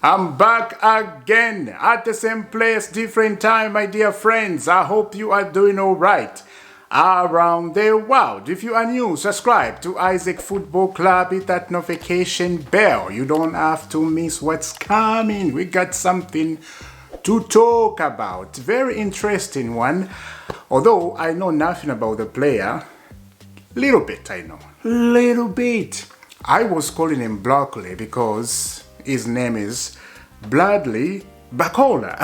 I'm back again at the same place, different time, my dear friends. I hope you are doing all right around the world. If you are new, subscribe to Isaac Football Club, hit that notification bell. You don't have to miss what's coming. We got something to talk about. Very interesting one. Although I know nothing about the player, little bit I know, little bit. I was calling him Barcola because his name is Barcola.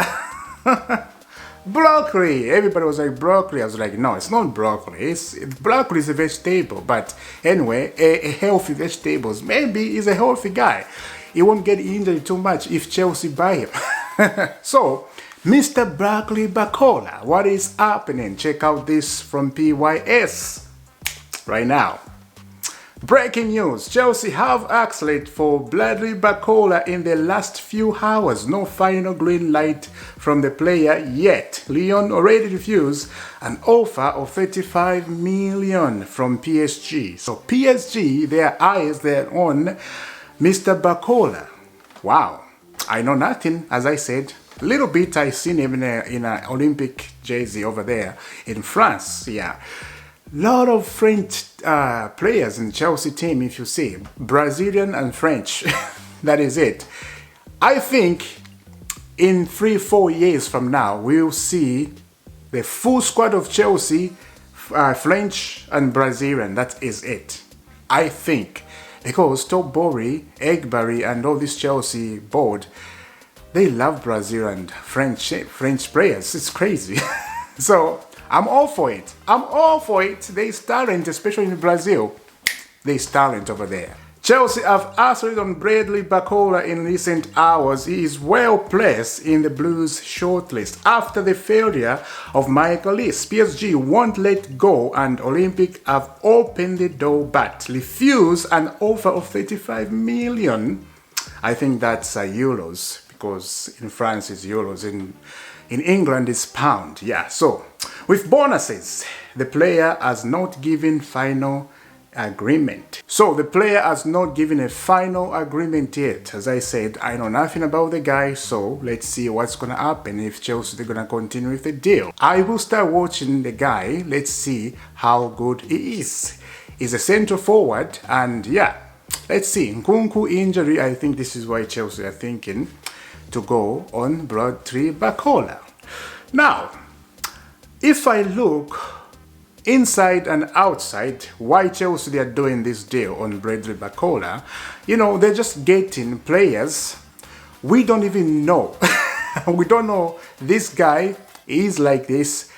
Broccoli. Everybody was like broccoli. I was like, no, it's not broccoli. Broccoli is a vegetable. But anyway, a healthy vegetables. Maybe he's a healthy guy. He won't get injured too much if Chelsea buy him. So, Mr. Barcola, what is happening? Check out this from PYS right now. Breaking news, Chelsea have asked for Barcola in the last few hours. No final green light from the player yet. Lyon already refused an offer of 35 million from PSG. So PSG, their eyes, they're on Mr. Barcola. Wow, I know nothing, as I said. A little bit I seen him in an Olympic jersey over there in France, yeah. Lot of French players in Chelsea team, if you see. Brazilian and French. That is it. I think in 3-4 years from now, we'll see the full squad of Chelsea, French and Brazilian. That is it. I think. Because Tobori, Egbari and all this Chelsea board, they love Brazil and French players. It's crazy. So I'm all for it. I'm all for it. There's talent, especially in Brazil. There's talent over there. Chelsea have asked on Barcola in recent hours. He is well placed in the Blues shortlist after the failure of Michael Lees. PSG won't let go and Olympic have opened the door but refuse an offer of 35 million. I think that's euros because in France it's euros. In England it's pound. Yeah, so with bonuses, the player has not given final agreement. So the player has not given a final agreement yet. As I said, I know nothing about the guy, so let's see what's gonna happen if Chelsea are gonna continue with the deal. I will start watching the guy. Let's see how good he is. He's a centre forward, and yeah, let's see. Nkunku injury, I think this is why Chelsea are thinking to go on Barcola. Now, if I look inside and outside, why Chelsea are doing this deal on Barcola, you know, they're just getting players we don't even know. We don't know this guy is like this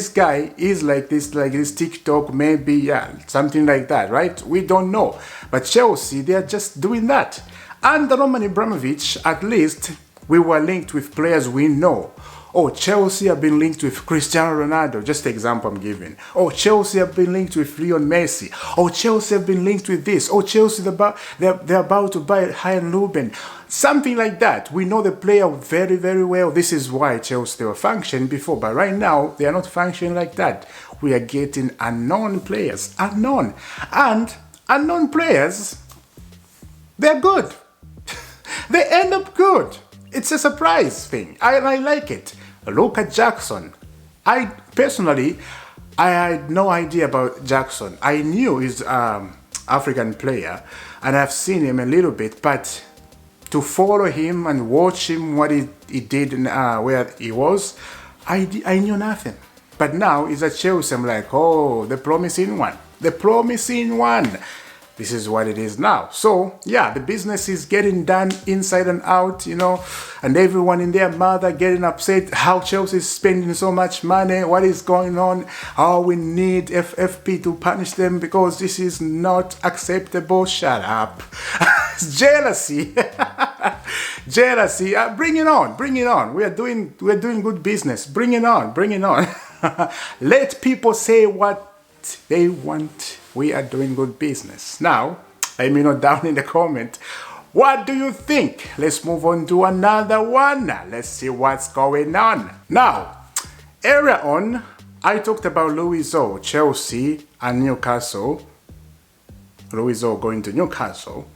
guy is like this TikTok, maybe, yeah, something like that, right? We don't know. But Chelsea, they are just doing that. Under Roman Abramovich, at least, we were linked with players we know. Oh, Chelsea have been linked with Cristiano Ronaldo, just the example I'm giving. Oh, Chelsea have been linked with Lionel Messi. Oh, Chelsea have been linked with this. Oh, Chelsea, they're about to buy Ryan Ruben. Something like that. We know the player very, very well. This is why Chelsea, they were functioning before. But right now, they are not functioning like that. We are getting unknown players. Unknown. And unknown players, they're good. They end up good. It's a surprise thing. I like it. Look at Jackson. I personally, I had no idea about Jackson. I knew he's African player and I've seen him a little bit, but to follow him and watch him, what he did and where he was, I knew nothing. But now he's at Chelsea. I'm like, oh, the promising one. The promising one. This is what it is now. So, yeah, the business is getting done inside and out, you know, and everyone in their mother getting upset how Chelsea is spending so much money. What is going on? Oh, we need FFP to punish them because this is not acceptable. Shut up. It's jealousy. Jealousy. Bring it on. Bring it on. We're doing good business. Bring it on. Bring it on. Let people say what they want. We are doing good business. Now, let me know down in the comment, what do you think? Let's move on to another one. Let's see what's going on. Now, earlier on, I talked about Louiso, Chelsea and Newcastle. Louiso going to Newcastle.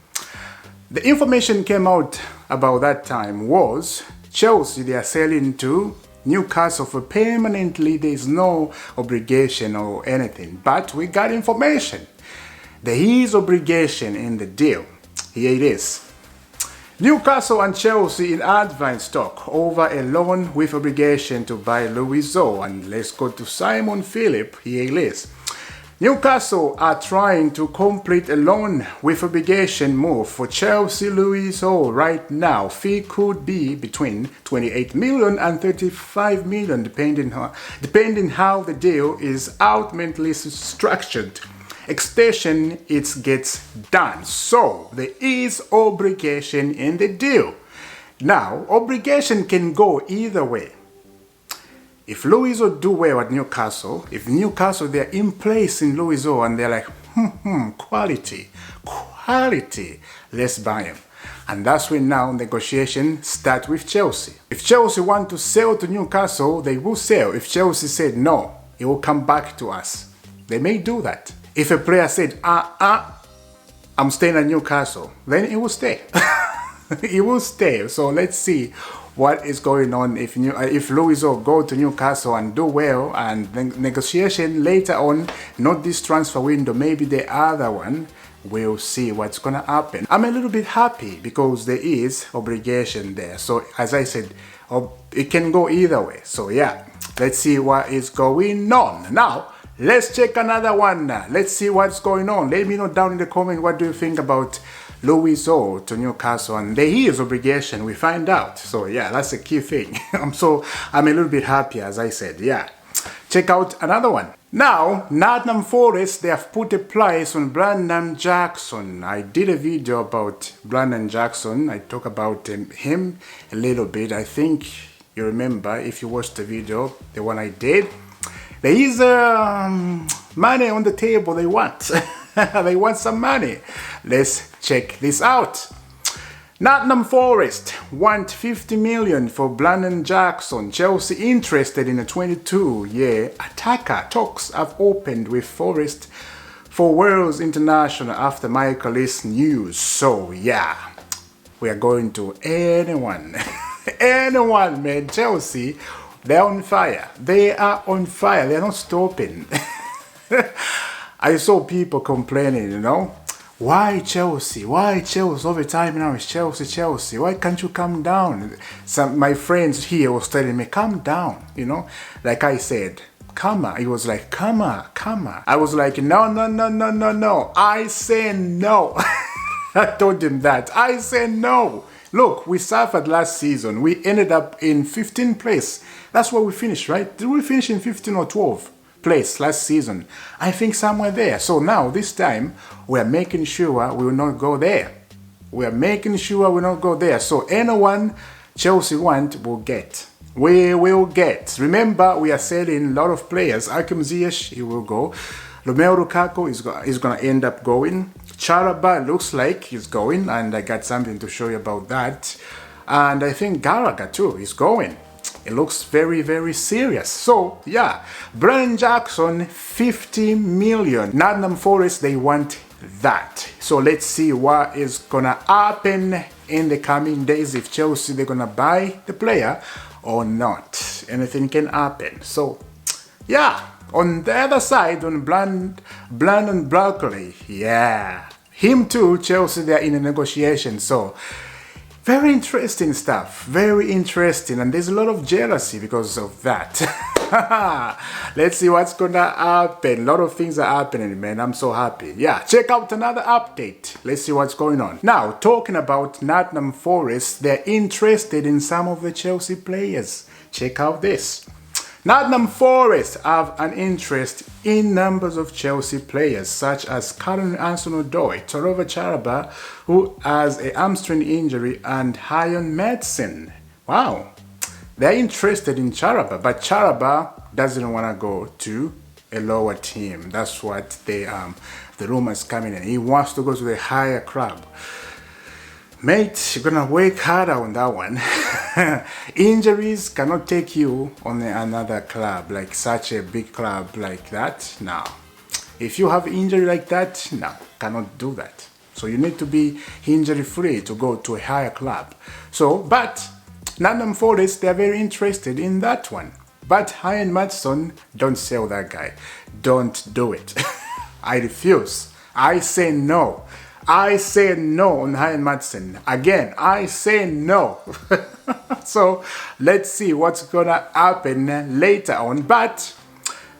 The information came out about that time was Chelsea, they are selling to Newcastle for permanently. There's no obligation or anything, but we got information. There is obligation in the deal. Here it is. Newcastle and Chelsea in advance talk over a loan with obligation to buy Luis. And let's go to Simon Philip. Here it is. Newcastle are trying to complete a loan with obligation move for Chelsea Luis right now. Fee could be between 28 million and 35 million depending how the deal is ultimately structured. Extension it gets done. So there is obligation in the deal. Now obligation can go either way. If Luis do well at Newcastle, if Newcastle they're in place in Luis and they're like, quality, let's buy him. And that's when now negotiations start with Chelsea. If Chelsea want to sell to Newcastle, they will sell. If Chelsea said no, it will come back to us. They may do that. If a player said, I'm staying at Newcastle, then it will stay. It will stay. So let's see what is going on if Luis go to Newcastle and do well, and then negotiation later on, not this transfer window, maybe the other one, we'll see what's gonna happen. I'm a little bit happy because there is obligation there. So as I said, it can go either way. So yeah, let's see what is going on. Now, let's check another one now. Let's see what's going on. Let me know down in the comment what do you think about Luis to Newcastle, and there is obligation, we find out. So yeah, that's a key thing. I'm a little bit happy, as I said. Yeah, check out another one. Now Nottingham Forest, they have put a price on Brennan Jackson. I did a video about Brennan Jackson. I talk about him a little bit. I think you remember if you watched the video, the one I did. There is money on the table they want. They want some money. Let's check this out. Nottingham Forest want 50 million for Brennan Jackson. Chelsea interested in a 22-year attacker. Talks have opened with Forest for Wales International after Michaelis news. So yeah, we are going to anyone. Anyone, man. Chelsea, they're on fire. They are on fire. They're not stopping. I saw people complaining, you know, why Chelsea? Why Chelsea? All the time now it's Chelsea, Chelsea. Why can't you come down? Some my friends here was telling me, calm down, you know. Like I said, come on. He was like, come on, come on. I was like, no. I say no. I told him that. I say no. Look, we suffered last season. We ended up in 15th place. That's where we finished, right? Did we finish in 15 or 12? Place last season? I think somewhere there. So now this time we are making sure we will not go there. We are making sure we will not go there. So anyone Chelsea want will get. We will get. Remember, we are selling a lot of players. Akim Ziyech, he will go. Romelu Lukaku is gonna end up going. Chalobah looks like he's going, and I got something to show you about that. And I think Gallagher too is going. It looks very, very serious. So yeah, Brennan Jackson, 50 million. Nottingham Forest, they want that. So let's see what is gonna happen in the coming days. If Chelsea, they're gonna buy the player or not. Anything can happen. So yeah, on the other side, on Brennan Barcola, yeah, him too, Chelsea, they're in a negotiation. So very interesting stuff, very interesting, and there's a lot of jealousy because of that. Let's see what's gonna happen. A lot of things are happening, man. I'm so happy. Yeah, check out another update. Let's see what's going on. Now, talking about Nottingham Forest, they're interested in some of the Chelsea players. Check out this. Nottingham Forest have an interest in numbers of Chelsea players such as Karen Anson-Odoi, Torova Chalobah, who has a hamstring injury, and Iron Madsen. Wow, they're interested in Chalobah, but Chalobah doesn't want to go to a lower team. That's what the rumors coming in. He wants to go to the higher club. Mate, you're gonna work harder on that one. Injuries cannot take you on another club, like such a big club like that. No. If you have injury like that, no, cannot do that. So you need to be injury free to go to a higher club. So, but Nottingham Forest, they're very interested in that one. But Ian Maatson, don't sell that guy. Don't do it. I refuse. I say no. I say no on Ian Maatson. Again, I say no. So let's see what's gonna happen later on. But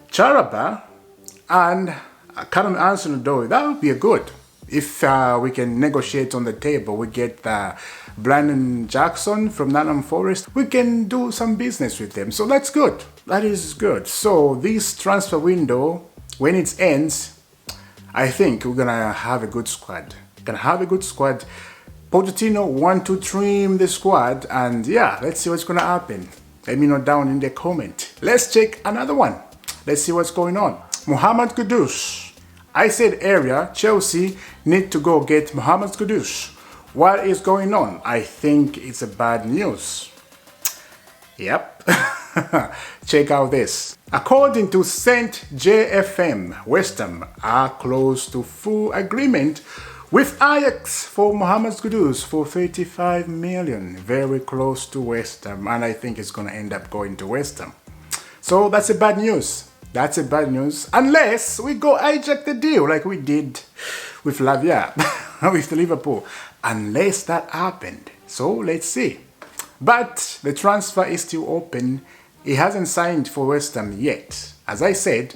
Charaba and Callum Anson-Odoi, that would be good. If we can negotiate on the table, we get Brennan Jackson from Nottingham Forest, we can do some business with them. So that's good. That is good. So this transfer window, when it ends, I think we're gonna have a good squad. Gonna have a good squad. Pochettino want to trim the squad, and yeah, let's see what's gonna happen. Let me know down in the comment. Let's check another one. Let's see what's going on. Mohammed Kudus. I said earlier, Chelsea need to go get Mohammed Kudus. What is going on? I think it's a bad news. Yep. Check out this. According to Saint JFM, West Ham are close to full agreement with Ajax for Mohammed Kudus for 35 million. Very close to West Ham, and I think it's going to end up going to West Ham. So that's a bad news. That's a bad news. Unless we go hijack the deal like we did with Lavia, with Liverpool. Unless that happened. So let's see. But the transfer is still open. He hasn't signed for West Ham yet. As I said,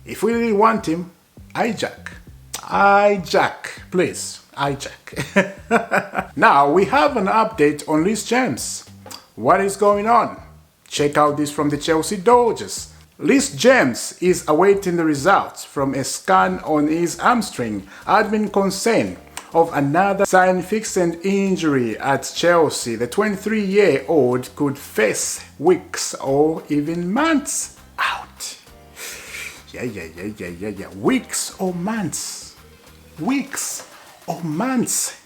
if we really want him, hijack. Hijack, please. Hijack. Now we have an update on Reece James. What is going on? Check out this from the Chelsea Dodgers. Reece James is awaiting the results from a scan on his hamstring. Admin concern of another significant injury at Chelsea. The 23-year-old could face weeks or even months out. Yeah. Weeks or months. Weeks or months.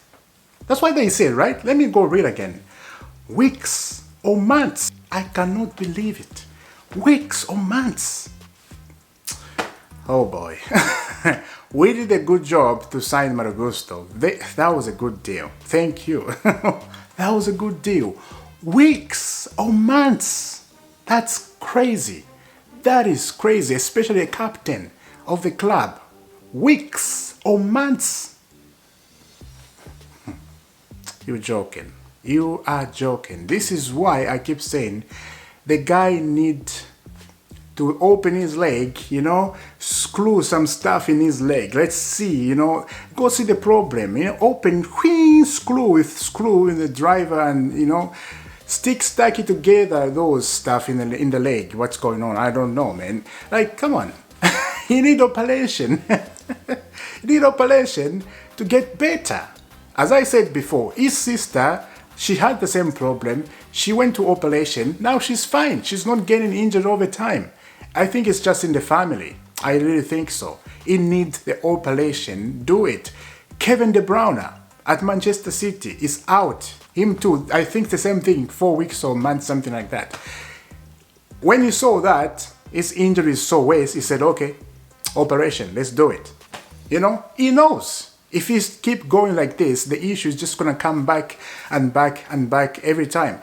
That's what they say, right? Let me go read again. Weeks or months. I cannot believe it. Weeks or months. Oh boy. We did a good job to sign Maragusto. That was a good deal. Thank you. That was a good deal. Weeks or months. That's crazy. That is crazy, especially a captain of the club. Weeks or months. You're joking. You are joking. This is why I keep saying the guy needs to open his leg, screw some stuff in his leg. Let's see, go see the problem, open, screw in the driver and, stack it together, those stuff in the leg. What's going on? I don't know, man. Like, come on. He need operation. He need operation to get better. As I said before, his sister, she had the same problem. She went to operation. Now she's fine. She's not getting injured all the time. I think it's just in the family. I really think so. He needs the operation. Do it. Kevin De Bruyne at Manchester City is out. Him too. I think the same thing. 4 weeks or months, something like that. When he saw that his injury is so worse, he said, okay, operation. Let's do it. He knows. If he keep going like this, the issue is just going to come back and back and back every time.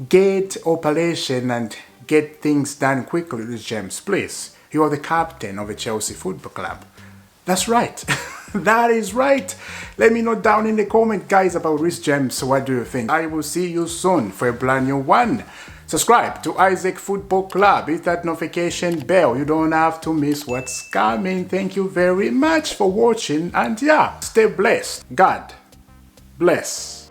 Get operation and get things done quickly with James, please. You are the captain of a Chelsea Football Club. That's right. That is right. Let me know down in the comment, guys, about Reece James. What do you think? I will see you soon for a brand new one. Subscribe to Isaac Football Club. Hit that notification bell. You don't have to miss what's coming. Thank you very much for watching. And yeah, stay blessed. God bless.